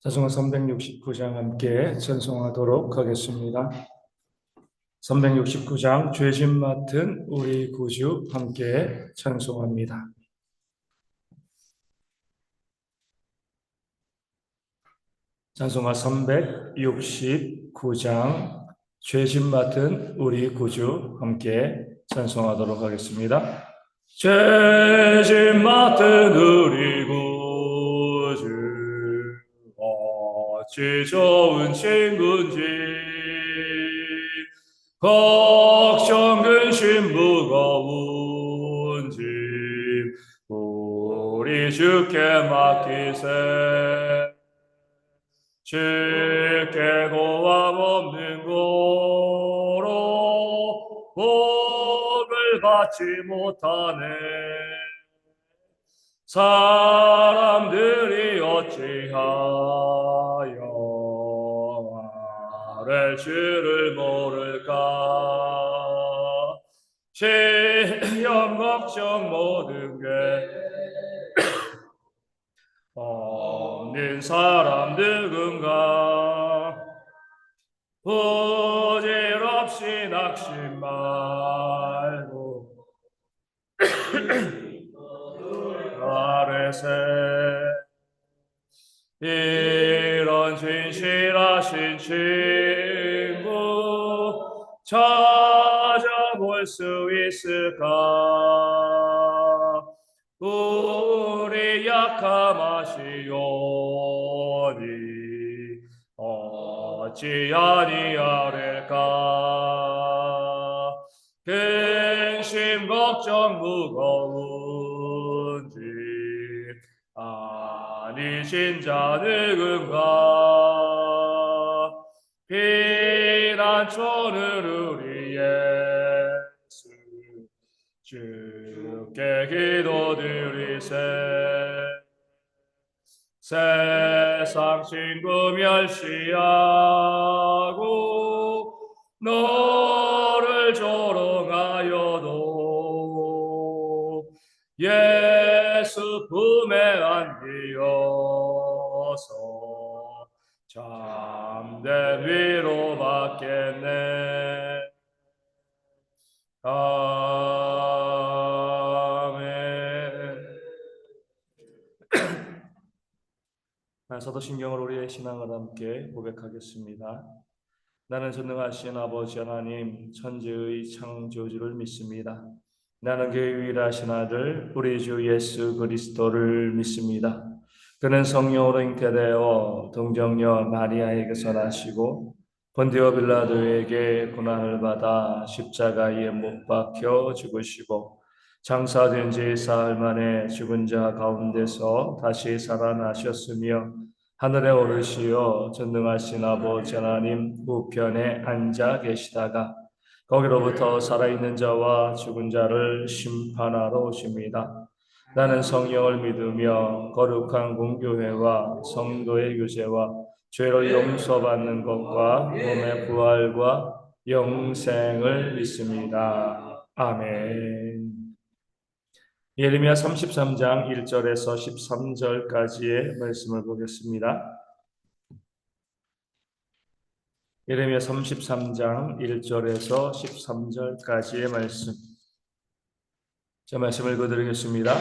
찬송가 369장 함께 찬송하도록 하겠습니다. 369장 죄짐 맡은 우리 구주 함께 찬송합니다. 찬송가 369장 죄짐 맡은 우리 구주 함께 찬송하도록 하겠습니다. 죄짐 맡은 우리 구주 어찌 좋은 친구인지 걱정 근심 무거운 짐 우리 주께 맡기세. 쉽게 고함 없는 고로 복을 받지 못하네. 사람들이 어찌하여 아랠 줄을 모를까. 시험 걱정 모든 게 없는 사람 누군가. 부질없이 낙심 말고 아래세. 이런 진실하신 친구 찾아볼 수 있을까. 우리 약함 아시오니 어찌 아니하릴까. 근심 걱정 무거운 짐 아니신 자 누군가. 피난처는 우리 예수 주께 기도드리세. 세상 친구 멸시하고 너를 조롱하여도 예수 품에 안기어서 참된 위로 받겠네. 아멘. 사도신경으로 우리의 신앙을 함께 고백하겠습니다. 나는 전능하신 아버지 하나님 천지의 창조주를 믿습니다. 나는 그의 유일하신 아들 우리 주 예수 그리스도를 믿습니다. 그는 성령으로 잉태되어 동정녀 마리아에게서 나시고 본디오 빌라도에게 고난을 받아 십자가에 못 박혀 죽으시고 장사된 지 사흘 만에 죽은 자 가운데서 다시 살아나셨으며 하늘에 오르시어 전능하신 아버지 하나님 우편에 앉아 계시다가 거기로부터 살아있는 자와 죽은 자를 심판하러 오십니다. 나는 성령을 믿으며 거룩한 공교회와 성도의 교제와 죄를 용서받는 것과 몸의 부활과 영생을 믿습니다. 아멘. 예레미야 33장 1절에서 13절까지의 말씀을 보겠습니다. 예레미야 33장 1절에서 13절까지의 말씀. 저 말씀을 읽어드리겠습니다.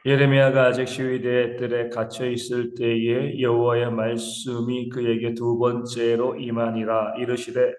예레미야가 아직 시위대의 뜰에 갇혀 있을 때에 여호와의 말씀이 그에게 두 번째로 임하니라. 이르시되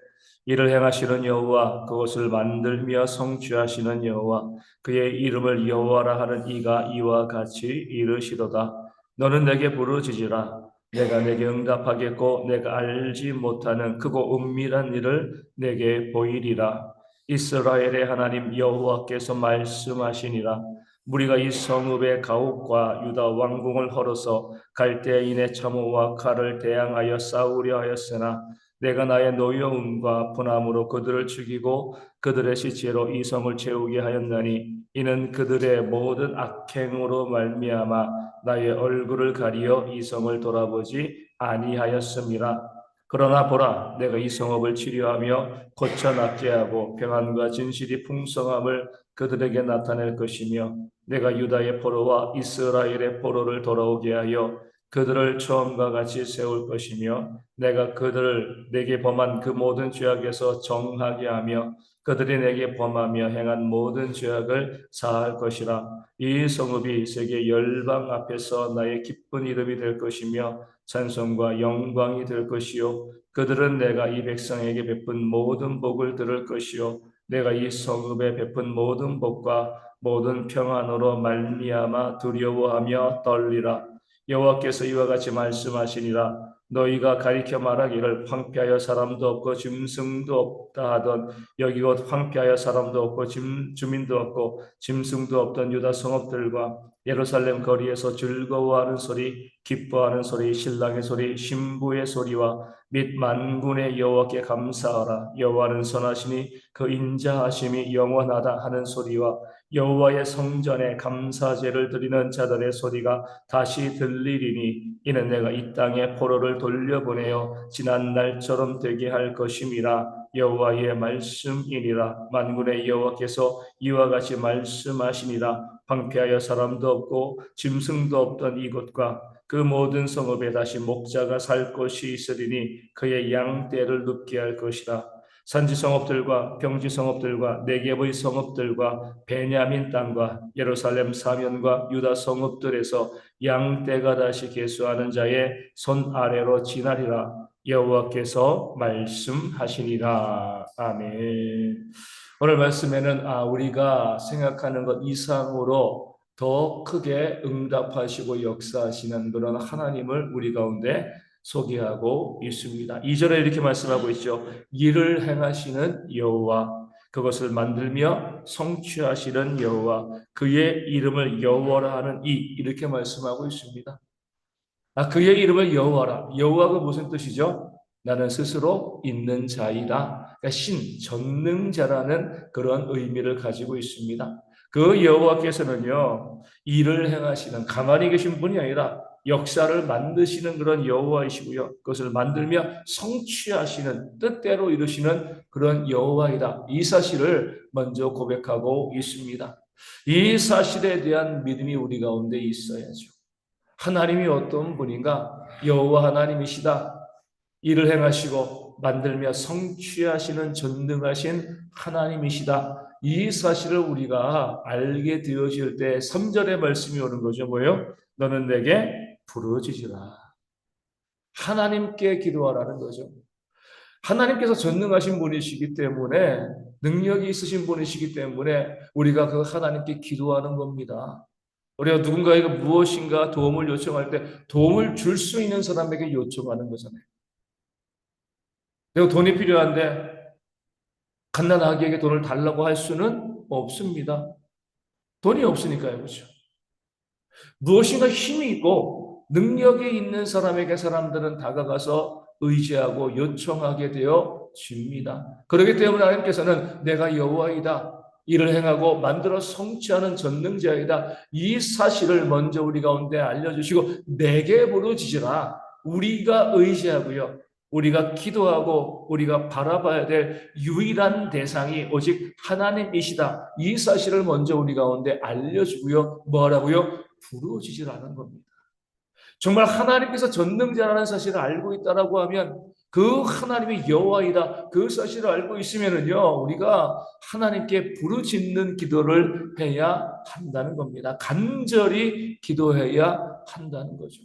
이를 행하시는 여호와 그것을 만들며 성취하시는 여호와 그의 이름을 여호와라 하는 이가 이와 같이 이르시도다. 너는 내게 부르짖으라. 내가 내게 응답하겠고 내가 알지 못하는 크고 은밀한 일을 내게 보이리라. 이스라엘의 하나님 여호와께서 말씀하시니라. 무리가 이 성읍의 가옥과 유다 왕궁을 헐어서 갈대인의 참호와 칼을 대항하여 싸우려 하였으나 내가 나의 노여움과 분함으로 그들을 죽이고 그들의 시체로 이 성을 채우게 하였나니 이는 그들의 모든 악행으로 말미암아 나의 얼굴을 가리어 이 성을 돌아보지 아니하였음이라. 그러나 보라, 내가 이 성읍을 치료하며 고쳐 낫게 하고 평안과 진실이 풍성함을 그들에게 나타낼 것이며 내가 유다의 포로와 이스라엘의 포로를 돌아오게 하여 그들을 처음과 같이 세울 것이며 내가 그들을 내게 범한 그 모든 죄악에서 정하게 하며 그들이 내게 범하며 행한 모든 죄악을 사할 것이라. 이 성읍이 세계 열방 앞에서 나의 기쁜 이름이 될 것이며 찬송과 영광이 될 것이요 그들은 내가 이 백성에게 베푼 모든 복을 들을 것이요 내가 이 성읍에 베푼 모든 복과 모든 평안으로 말미암아 두려워하며 떨리라. 여호와께서 이와 같이 말씀하시니라. 너희가 가리켜 말하기를 황폐하여 사람도 없고 짐승도 없다 하던 여기 곧 황폐하여 사람도 없고 주민도 없고 짐승도 없던 유다 성읍들과 예루살렘 거리에서 즐거워하는 소리, 기뻐하는 소리, 신랑의 소리, 신부의 소리와 및 만군의 여호와께 감사하라. 여호와는 선하시니 그 인자하심이 영원하다 하는 소리와 여호와의 성전에 감사제를 드리는 자들의 소리가 다시 들리리니 이는 내가 이 땅에 포로를 돌려보내어 지난 날처럼 되게 할 것임이라. 여호와의 말씀이니라. 만군의 여호와께서 이와 같이 말씀하시니라. 황폐하여 사람도 없고 짐승도 없던 이곳과 그 모든 성읍에 다시 목자가 살 곳이 있으리니 그의 양떼를 눕게 할 것이라. 산지 성읍들과 평지 성읍들과 네겝의 성읍들과 베냐민 땅과 예루살렘 사면과 유다 성읍들에서 양떼가 다시 계수하는 자의 손 아래로 지나리라. 여호와께서 말씀하시니라. 아멘. 오늘 말씀에는 우리가 생각하는 것 이상으로 더 크게 응답하시고 역사하시는 그런 하나님을 우리 가운데 소개하고 있습니다. 2절에 이렇게 말씀하고 있죠. 일을 행하시는 여호와, 그것을 만들며 성취하시는 여호와, 그의 이름을 여호와라 하는 이렇게 말씀하고 있습니다. 그의 이름을 여호와라. 여호와가 무슨 뜻이죠? 나는 스스로 있는 자이다. 그러니까 전능자라는 그런 의미를 가지고 있습니다. 그 여호와께서는요, 일을 행하시는 가만히 계신 분이 아니라 역사를 만드시는 그런 여호와이시고요. 그것을 만들며 성취하시는 뜻대로 이루시는 그런 여호와이다. 이 사실을 먼저 고백하고 있습니다. 이 사실에 대한 믿음이 우리 가운데 있어야죠. 하나님이 어떤 분인가? 여호와 하나님이시다. 일을 행하시고 만들며 성취하시는 전능하신 하나님이시다. 이 사실을 우리가 알게 되어질 때 3절의 말씀이 오는 거죠. 뭐예요? 너는 내게 부르짖으라. 하나님께 기도하라는 거죠. 하나님께서 전능하신 분이시기 때문에 능력이 있으신 분이시기 때문에 우리가 그 하나님께 기도하는 겁니다. 우리가 누군가에게 무엇인가 도움을 요청할 때 도움을 줄 수 있는 사람에게 요청하는 거잖아요. 내가 돈이 필요한데 갓난아기에게 돈을 달라고 할 수는 없습니다. 돈이 없으니까요. 그렇죠? 무엇인가 힘이 있고 능력이 있는 사람에게 사람들은 다가가서 의지하고 요청하게 되어집니다. 그렇기 때문에 하나님께서는 내가 여호와이다. 일을 행하고 만들어 성취하는 전능자이다. 이 사실을 먼저 우리 가운데 알려주시고 내게 부르짖으라. 우리가 의지하고요. 우리가 기도하고 우리가 바라봐야 될 유일한 대상이 오직 하나님이시다. 이 사실을 먼저 우리 가운데 알려주고요. 뭐라고요? 부르짖으라는 겁니다. 정말 하나님께서 전능자라는 사실을 알고 있다라고 하면 그 하나님이 여호와이다. 그 사실을 알고 있으면은요, 우리가 하나님께 부르짖는 기도를 해야 한다는 겁니다. 간절히 기도해야 한다는 거죠.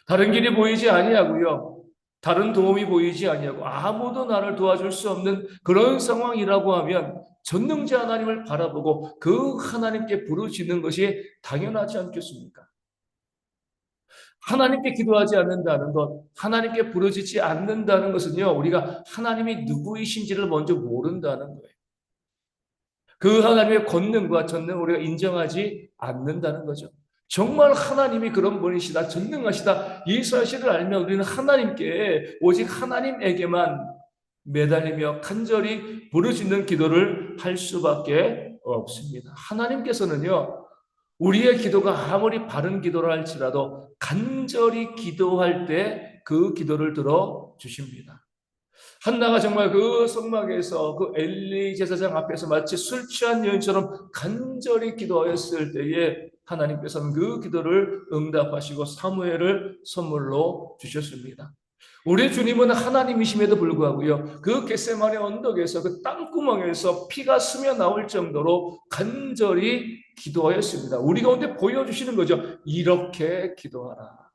다른 길이 보이지 아니하고요. 다른 도움이 보이지 아니하고 아무도 나를 도와줄 수 없는 그런 상황이라고 하면 전능자 하나님을 바라보고 그 하나님께 부르짖는 것이 당연하지 않겠습니까? 하나님께 기도하지 않는다는 것, 하나님께 부르짖지 않는다는 것은요, 우리가 하나님이 누구이신지를 먼저 모른다는 거예요. 그 하나님의 권능과 전능을 우리가 인정하지 않는다는 거죠. 정말 하나님이 그런 분이시다, 전능하시다, 이 사실을 알면 우리는 하나님께, 오직 하나님에게만 매달리며 간절히 부르짖는 기도를 할 수밖에 없습니다. 하나님께서는요, 우리의 기도가 아무리 바른 기도를 할지라도 간절히 기도할 때 그 기도를 들어 주십니다. 한나가 정말 그 성막에서 그 엘리 제사장 앞에서 마치 술 취한 여인처럼 간절히 기도하였을 때에 하나님께서는 그 기도를 응답하시고 사무엘을 선물로 주셨습니다. 우리 주님은 하나님이심에도 불구하고요, 그 겟세마네 언덕에서 그 땅구멍에서 피가 스며 나올 정도로 간절히 기도하였습니다. 우리 가운데 보여주시는 거죠. 이렇게 기도하라.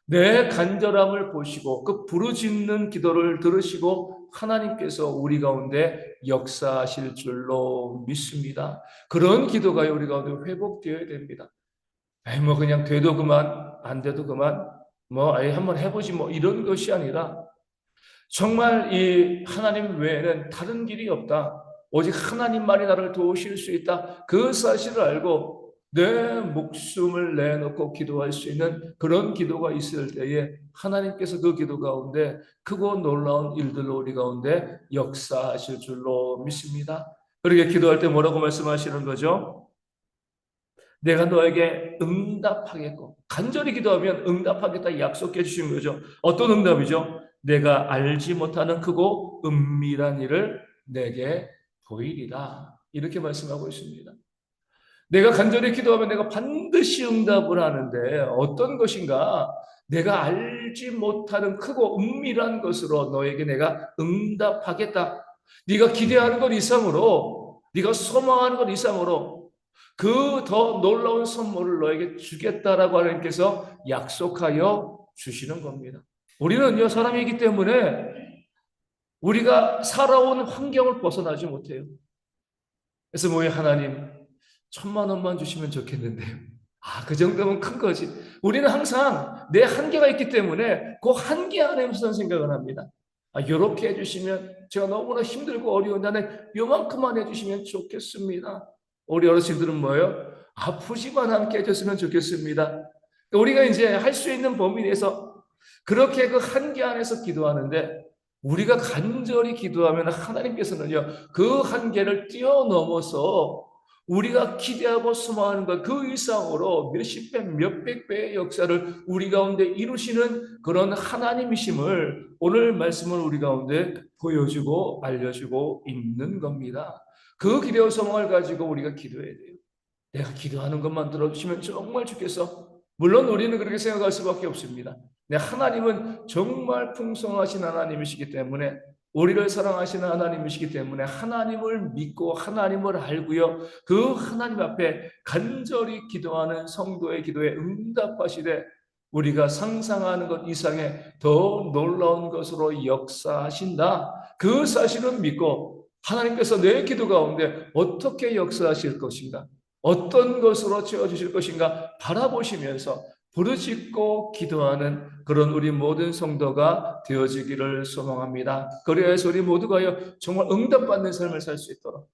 내 간절함을 보시고 그 부르짖는 기도를 들으시고 하나님께서 우리 가운데 역사하실 줄로 믿습니다. 그런 기도가 우리 가운데 회복되어야 됩니다. 뭐 그냥 돼도 그만, 안 돼도 그만, 뭐 아예 한번 해보지 뭐 이런 것이 아니라 정말 이 하나님 외에는 다른 길이 없다. 오직 하나님만이 나를 도우실 수 있다. 그 사실을 알고 내 목숨을 내놓고 기도할 수 있는 그런 기도가 있을 때에 하나님께서 그 기도 가운데 크고 놀라운 일들로 우리 가운데 역사하실 줄로 믿습니다. 그렇게 기도할 때 뭐라고 말씀하시는 거죠? 내가 너에게 응답하겠고, 간절히 기도하면 응답하겠다 약속해 주신 거죠. 어떤 응답이죠? 내가 알지 못하는 크고 은밀한 일을 내게 보이리라. 이렇게 말씀하고 있습니다. 내가 간절히 기도하면 내가 반드시 응답을 하는데 어떤 것인가? 내가 알지 못하는 크고 은밀한 것으로 너에게 내가 응답하겠다. 네가 기대하는 것 이상으로, 네가 소망하는 것 이상으로 그 더 놀라운 선물을 너에게 주겠다라고 하나님께서 약속하여 주시는 겁니다. 우리는요, 사람이기 때문에 우리가 살아온 환경을 벗어나지 못해요. 그래서 뭐예요? 하나님, 1,000,000원만 주시면 좋겠는데요. 그 정도면 큰 거지. 우리는 항상 내 한계가 있기 때문에 그 한계 안에 무슨 생각을 합니다. 요렇게 해주시면 제가 너무나 힘들고 어려운 나는 요만큼만 해주시면 좋겠습니다. 우리 어르신들은 뭐예요? 아프지만 함께 해줬으면 좋겠습니다. 우리가 이제 할 수 있는 범위 내에서 그렇게 그 한계 안에서 기도하는데 우리가 간절히 기도하면 하나님께서는요, 그 한계를 뛰어넘어서 우리가 기대하고 소망하는 것 그 이상으로 몇십 배, 몇백 배의 역사를 우리 가운데 이루시는 그런 하나님이심을 오늘 말씀을 우리 가운데 보여주고 알려주고 있는 겁니다. 그 기대와 소망을 가지고 우리가 기도해야 돼요. 내가 기도하는 것만 들어주시면 정말 좋겠어. 물론 우리는 그렇게 생각할 수밖에 없습니다. 하나님은 정말 풍성하신 하나님이시기 때문에 우리를 사랑하시는 하나님이시기 때문에 하나님을 믿고 하나님을 알고요. 그 하나님 앞에 간절히 기도하는 성도의 기도에 응답하시되 우리가 상상하는 것 이상의 더 놀라운 것으로 역사하신다. 그 사실은 믿고 하나님께서 내 기도 가운데 어떻게 역사하실 것인가? 어떤 것으로 채워주실 것인가 바라보시면서 부르짖고 기도하는 그런 우리 모든 성도가 되어지기를 소망합니다. 그래서 우리 모두가요 정말 응답받는 삶을 살 수 있도록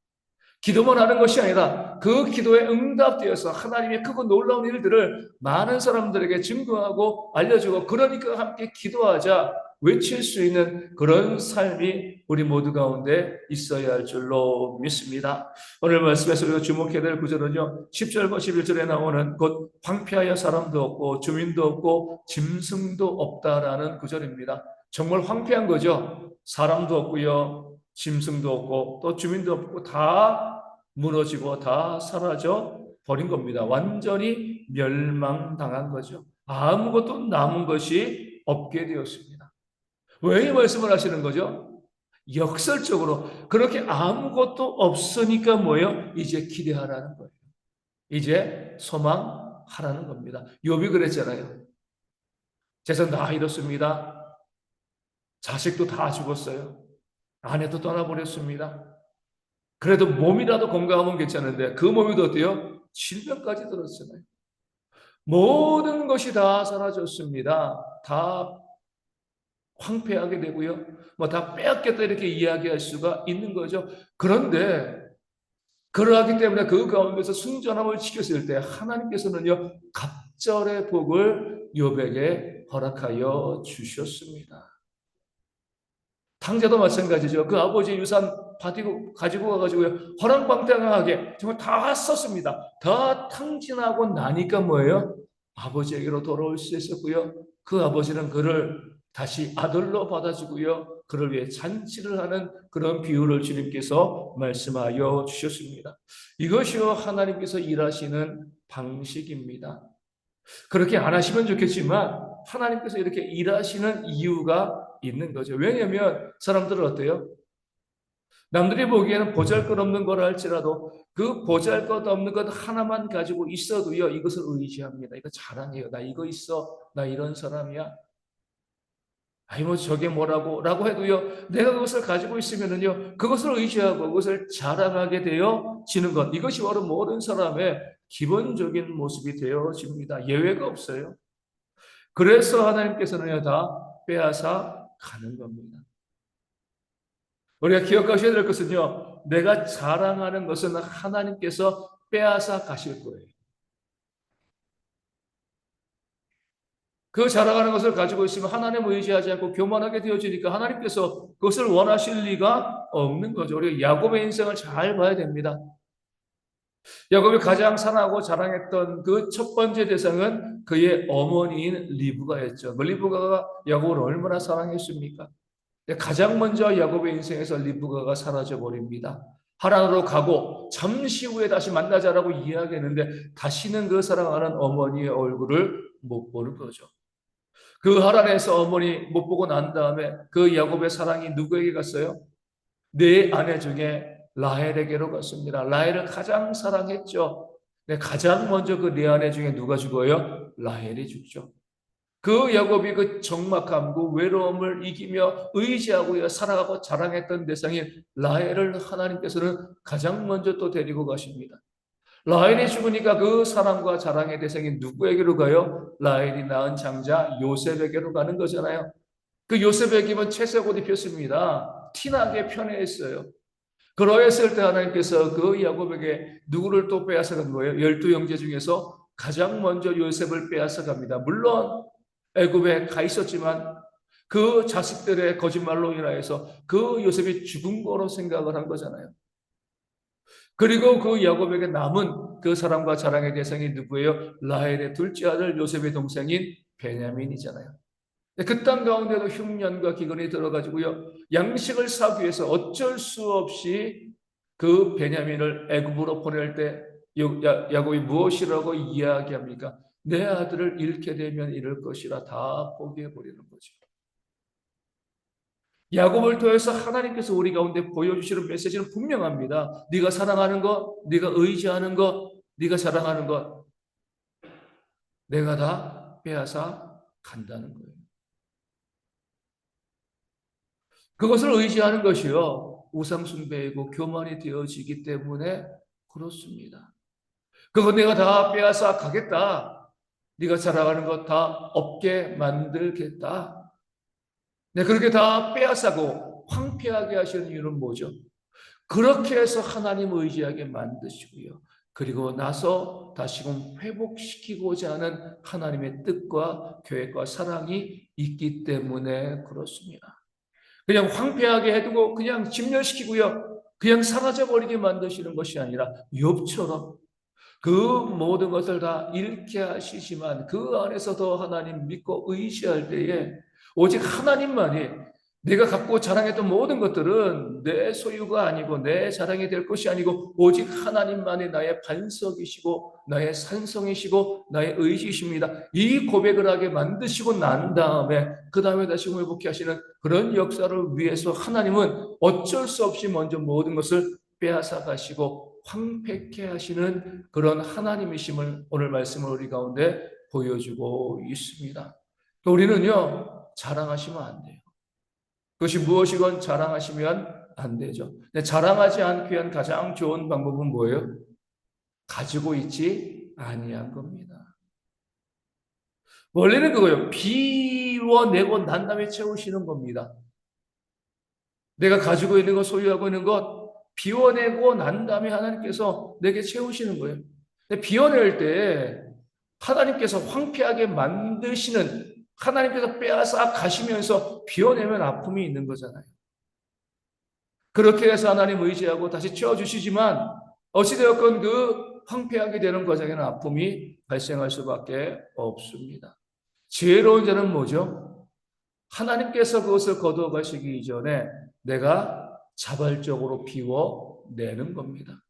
기도만 하는 것이 아니라 그 기도에 응답되어서 하나님의 크고 놀라운 일들을 많은 사람들에게 증거하고 알려주고 그러니까 함께 기도하자 외칠 수 있는 그런 삶이 우리 모두 가운데 있어야 할 줄로 믿습니다. 오늘 말씀에서 우리가 주목해야 될 구절은요 10절과 11절에 나오는 곧 황폐하여 사람도 없고 주민도 없고 짐승도 없다라는 구절입니다. 정말 황폐한 거죠. 사람도 없고요 짐승도 없고 또 주민도 없고 다 무너지고 다 사라져 버린 겁니다. 완전히 멸망당한 거죠. 아무것도 남은 것이 없게 되었습니다. 왜 이 말씀을 하시는 거죠? 역설적으로 그렇게 아무것도 없으니까 뭐예요? 이제 기대하라는 거예요. 이제 소망하라는 겁니다. 욥이 그랬잖아요. 재산 다 잃었습니다. 자식도 다 죽었어요. 아내도 떠나버렸습니다. 그래도 몸이라도 건강하면 괜찮은데 그 몸이 어때요? 질병까지 들었잖아요. 모든 것이 다 사라졌습니다. 다 황폐하게 되고요. 뭐 다 빼앗겼다 이렇게 이야기할 수가 있는 거죠. 그런데 그러하기 때문에 그 가운데서 순전함을 지켰을 때 하나님께서는요 갑절의 복을 욥에게 허락하여 주셨습니다. 탕자도 마찬가지죠. 그 아버지의 유산 가지고 가가지고요. 허랑방탕하게 정말 다 썼습니다. 다 탕진하고 나니까 뭐예요? 아버지에게로 돌아올 수 있었고요. 그 아버지는 그를 다시 아들로 받아주고요. 그를 위해 잔치를 하는 그런 비유를 주님께서 말씀하여 주셨습니다. 이것이요 하나님께서 일하시는 방식입니다. 그렇게 안 하시면 좋겠지만 하나님께서 이렇게 일하시는 이유가 있는 거죠. 왜냐하면 사람들은 어때요? 남들이 보기에는 보잘것없는 거라 할지라도 그 보잘것없는 것 하나만 가지고 있어도요 이것을 의지합니다. 이거 자랑해요. 나 이거 있어. 나 이런 사람이야. 아니 뭐 저게 뭐라고 라고 해도요 내가 그것을 가지고 있으면은요 그것을 의지하고 그것을 자랑하게 되어지는 것, 이것이 바로 모든 사람의 기본적인 모습이 되어집니다. 예외가 없어요. 그래서 하나님께서는요 다 빼앗아 가는 겁니다. 우리가 기억하셔야 될 것은요, 내가 자랑하는 것은 하나님께서 빼앗아 가실 거예요. 그 자랑하는 것을 가지고 있으면 하나님을 의지하지 않고 교만하게 되어지니까 하나님께서 그것을 원하실 리가 없는 거죠. 우리가 야곱의 인생을 잘 봐야 됩니다. 야곱이 가장 사랑하고 자랑했던 그 첫 번째 대상은 그의 어머니인 리브가였죠. 그 리브가가 야곱을 얼마나 사랑했습니까? 가장 먼저 야곱의 인생에서 리브가가 사라져 버립니다. 하란으로 가고 잠시 후에 다시 만나자라고 이야기했는데 다시는 그 사랑하는 어머니의 얼굴을 못 보는 거죠. 그 하란에서 어머니 못 보고 난 다음에 그 야곱의 사랑이 누구에게 갔어요? 네 아내 중에 라헬에게로 갔습니다. 라헬을 가장 사랑했죠. 네, 가장 먼저 그 네 아내 중에 누가 죽어요? 라헬이 죽죠. 그 야곱이 그 적막함, 그 외로움을 이기며 의지하고 살아가고 자랑했던 대상인 라헬을 하나님께서는 가장 먼저 또 데리고 가십니다. 라헬이 죽으니까 그 사랑과 자랑의 대상이 누구에게로 가요? 라헬이 낳은 장자 요셉에게로 가는 거잖아요. 그 요셉에게는 채색 옷 입혔습니다. 티나게 편애했어요. 그러했을 때 하나님께서 그 야곱에게 누구를 또 빼앗아간 거예요? 12형제 중에서 가장 먼저 요셉을 빼앗아갑니다. 물론 애굽에 가 있었지만 그 자식들의 거짓말로 인하여서 그 요셉이 죽은 거로 생각을 한 거잖아요. 그리고 그 야곱에게 남은 그 사랑과 자랑의 대상이 누구예요? 라헬의 둘째 아들 요셉의 동생인 베냐민이잖아요. 그 땅 가운데도 흉년과 기근이 들어가지고요. 양식을 사기 위해서 어쩔 수 없이 그 베냐민을 애굽으로 보낼 때 야곱이 무엇이라고 이야기합니까? 내 아들을 잃게 되면 잃을 것이라 다 포기해 버리는 거죠. 야곱을 통해서 하나님께서 우리 가운데 보여주시는 메시지는 분명합니다. 네가 사랑하는 것, 네가 의지하는 것, 네가 자랑하는 것, 내가 다 빼앗아 간다는 거예요. 그것을 의지하는 것이요 우상숭배이고 교만이 되어지기 때문에 그렇습니다. 그거 내가 다 빼앗아 가겠다. 네가 자랑하는 것 다 없게 만들겠다. 네, 그렇게 다 빼앗아고 황폐하게 하시는 이유는 뭐죠? 그렇게 해서 하나님 의지하게 만드시고요. 그리고 나서 다시금 회복시키고자 하는 하나님의 뜻과 계획과 사랑이 있기 때문에 그렇습니다. 그냥 황폐하게 해두고 그냥 진멸시키고요. 그냥 사라져버리게 만드시는 것이 아니라 욥처럼 그 모든 것을 다 잃게 하시지만 그 안에서도 하나님 믿고 의지할 때에 오직 하나님만이, 내가 갖고 자랑했던 모든 것들은 내 소유가 아니고 내 자랑이 될 것이 아니고 오직 하나님만이 나의 반석이시고 나의 산성이시고 나의 의지이십니다. 이 고백을 하게 만드시고 난 다음에 그 다음에 다시 회복해 하시는 그런 역사를 위해서 하나님은 어쩔 수 없이 먼저 모든 것을 빼앗아 가시고 황폐케 하시는 그런 하나님이심을 오늘 말씀을 우리 가운데 보여주고 있습니다. 우리는요 자랑하시면 안 돼요. 그것이 무엇이건 자랑하시면 안 되죠. 자랑하지 않기 위한 가장 좋은 방법은 뭐예요? 가지고 있지 아니한 겁니다. 원래는 그거예요. 비워내고 난 다음에 채우시는 겁니다. 내가 가지고 있는 것, 소유하고 있는 것 비워내고 난 다음에 하나님께서 내게 채우시는 거예요. 근데 비워낼 때 하나님께서 황폐하게 만드시는, 하나님께서 빼앗아 가시면서 비워내면 아픔이 있는 거잖아요. 그렇게 해서 하나님 의지하고 다시 채워주시지만 어찌되었건 그 황폐하게 되는 과정에는 아픔이 발생할 수밖에 없습니다. 지혜로운 자는 뭐죠? 하나님께서 그것을 거두어 가시기 이전에 내가 자발적으로 비워내는 겁니다.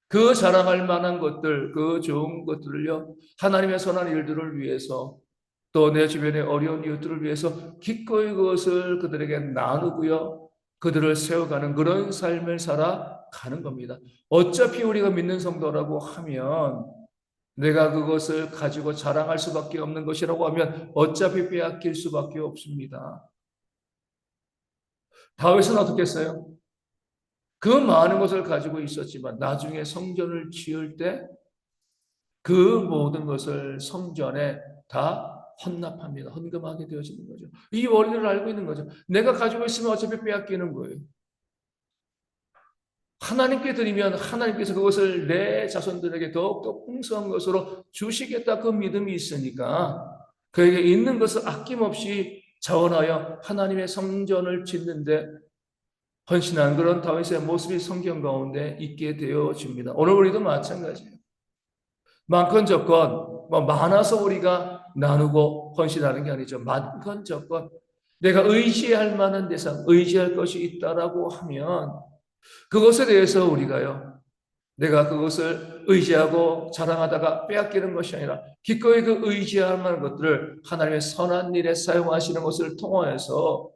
그 자랑할 만한 것들, 그 좋은 것들을요, 하나님의 선한 일들을 위해서 또 내 주변의 어려운 이웃들을 위해서 기꺼이 그것을 그들에게 나누고요, 그들을 세워가는 그런 삶을 살아가는 겁니다. 어차피 우리가 믿는 성도라고 하면 내가 그것을 가지고 자랑할 수밖에 없는 것이라고 하면 어차피 빼앗길 수밖에 없습니다. 다윗은 어떻게 했어요? 그 많은 것을 가지고 있었지만 나중에 성전을 지을 때 그 모든 것을 성전에 다 헌납합니다. 헌금하게 되어지는 거죠. 이 원리를 알고 있는 거죠. 내가 가지고 있으면 어차피 빼앗기는 거예요. 하나님께 드리면 하나님께서 그것을 내 자손들에게 더욱더 풍성한 것으로 주시겠다, 그 믿음이 있으니까 그에게 있는 것을 아낌없이 자원하여 하나님의 성전을 짓는데 헌신한 그런 다윗의 모습이 성경 가운데 있게 되어집니다. 오늘 우리도 마찬가지예요. 많건 적건 많아서 우리가 나누고 헌신하는 게 아니죠. 많건 적건 내가 의지할 만한 대상, 의지할 것이 있다라고 하면 그것에 대해서 우리가요, 내가 그것을 의지하고 자랑하다가 빼앗기는 것이 아니라 기꺼이 그 의지할 만한 것들을 하나님의 선한 일에 사용하시는 것을 통하여서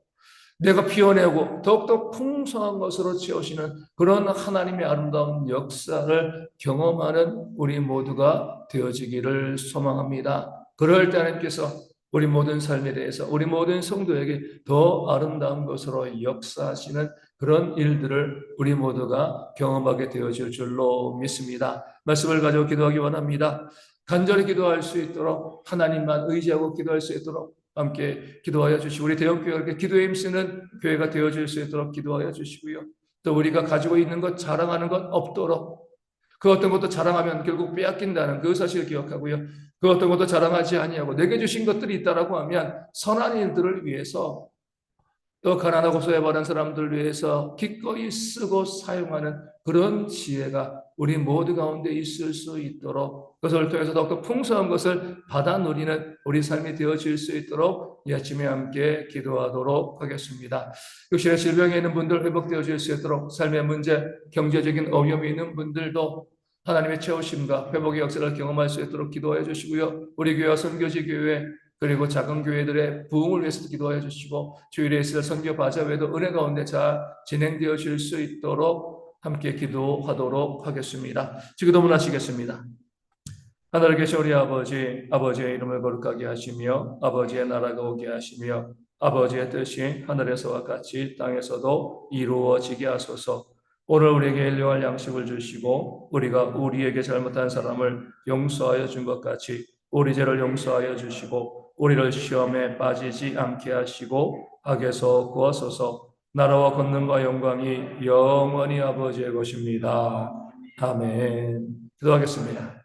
내가 피워내고 더욱더 풍성한 것으로 채우시는 그런 하나님의 아름다운 역사를 경험하는 우리 모두가 되어지기를 소망합니다. 그럴 때 하나님께서 우리 모든 삶에 대해서 우리 모든 성도에게 더 아름다운 것으로 역사하시는 그런 일들을 우리 모두가 경험하게 되어질 줄로 믿습니다. 말씀을 가지고 기도하기 원합니다. 간절히 기도할 수 있도록, 하나님만 의지하고 기도할 수 있도록 함께 기도하여 주시고, 우리 대형교회가 이렇게 기도에 힘쓰는 교회가 되어질 수 있도록 기도하여 주시고요. 또 우리가 가지고 있는 것, 자랑하는 것 없도록, 그 어떤 것도 자랑하면 결국 빼앗긴다는 그 사실을 기억하고요. 그 어떤 것도 자랑하지 아니하고 내게 주신 것들이 있다라고 하면 선한 일들을 위해서, 또 가난하고 소외받은 사람들을 위해서 기꺼이 쓰고 사용하는 그런 지혜가 우리 모두 가운데 있을 수 있도록, 그것을 통해서 더욱더 풍성한 것을 받아 누리는 우리 삶이 되어질 수 있도록 이 아침에 함께 기도하도록 하겠습니다. 육신의 질병에 있는 분들 회복되어질 수 있도록, 삶의 문제, 경제적인 어려움이 있는 분들도 하나님의 채우심과 회복의 역사를 경험할 수 있도록 기도해 주시고요. 우리 교회와 선교지 교회, 그리고 작은 교회들의 부흥을 위해서도 기도해 주시고, 주일에 있을 선교 바자 외에도 은혜 가운데 잘 진행되어질 수 있도록 함께 기도하도록 하겠습니다. 기도문 하시겠습니다. 하늘에 계신 우리 아버지, 아버지의 이름을 거룩하게 하시며 아버지의 나라가 오게 하시며 아버지의 뜻이 하늘에서와 같이 땅에서도 이루어지게 하소서. 오늘 우리에게 일용할 양식을 주시고 우리가 우리에게 잘못한 사람을 용서하여 준 것 같이 우리 죄를 용서하여 주시고 우리를 시험에 빠지지 않게 하시고 악에서 구하소서. 나라와 권능과 영광이 영원히 아버지의 것입니다. 아멘. 기도하겠습니다.